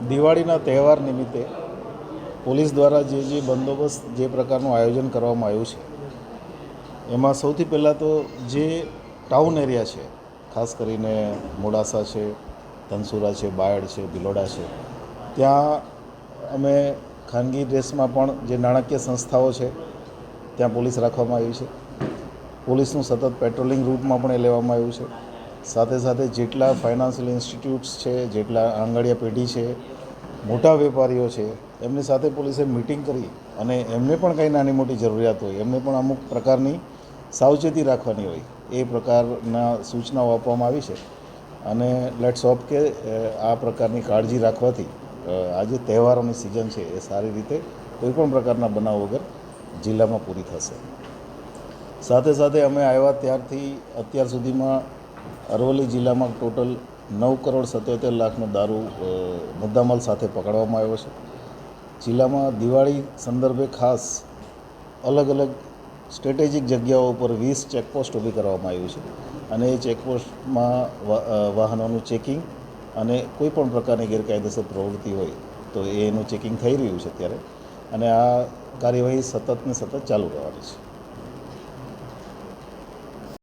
દિવાળીના તહેવાર નિમિત્તે પોલીસ દ્વારા જે બંદોબસ્ત જે પ્રકારનું આયોજન કરવામાં આવ્યું છે એમાં સૌથી પહેલાં તો જે ટાઉન એરિયા છે, ખાસ કરીને મોડાસા છે, ધનસુરા છે, બાયડ છે, ભિલોડા છે, ત્યાં અમે ખાનગી ડ્રેસમાં પણ જે નાણાકીય સંસ્થાઓ છે ત્યાં પોલીસ રાખવામાં આવી છે. પોલીસનું સતત પેટ્રોલિંગ રૂટમાં પણ એ લેવામાં આવ્યું છે. સાથે સાથે જેટલા ફાઇનાન્શિયલ ઇન્સ્ટિટ્યૂટ્સ છે, જેટલા આંગણિયા પેઢી છે, મોટા વેપારીઓ છે, એમની સાથે પોલીસે મિટિંગ કરી અને એમને પણ કંઈ નાની મોટી જરૂરિયાત હોય, એમને પણ અમુક પ્રકારની સાવચેતી રાખવાની હોય એ પ્રકારના સૂચનાઓ આપવામાં આવી છે. અને લેટ્સ હોપ કે આ પ્રકારની કાળજી રાખવાથી આજે તહેવારોની સિઝન છે એ સારી રીતે કોઈપણ પ્રકારના બનાવ વગર જિલ્લામાં પૂરી થશે. સાથે સાથે અમે આવ્યા ત્યારથી અત્યાર સુધીમાં અરવલ્લી જિલ્લામાં ટોટલ 9,77,00,000નો દારૂ મુદ્દામાલ સાથે પકડવામાં આવ્યો છે. જિલ્લામાં દિવાળી સંદર્ભે ખાસ અલગ અલગ સ્ટ્રેટેજિક જગ્યાઓ પર 20 ચેકપોસ્ટ ઊભી કરવામાં આવ્યું છે અને એ ચેકપોસ્ટમાં વાહનોનું ચેકિંગ અને કોઈપણ પ્રકારની ગેરકાયદેસર પ્રવૃત્તિ હોય તો એનું ચેકિંગ થઈ રહ્યું છે અત્યારે, અને આ કાર્યવાહી સતત ને સતત ચાલુ રહેવાની છે.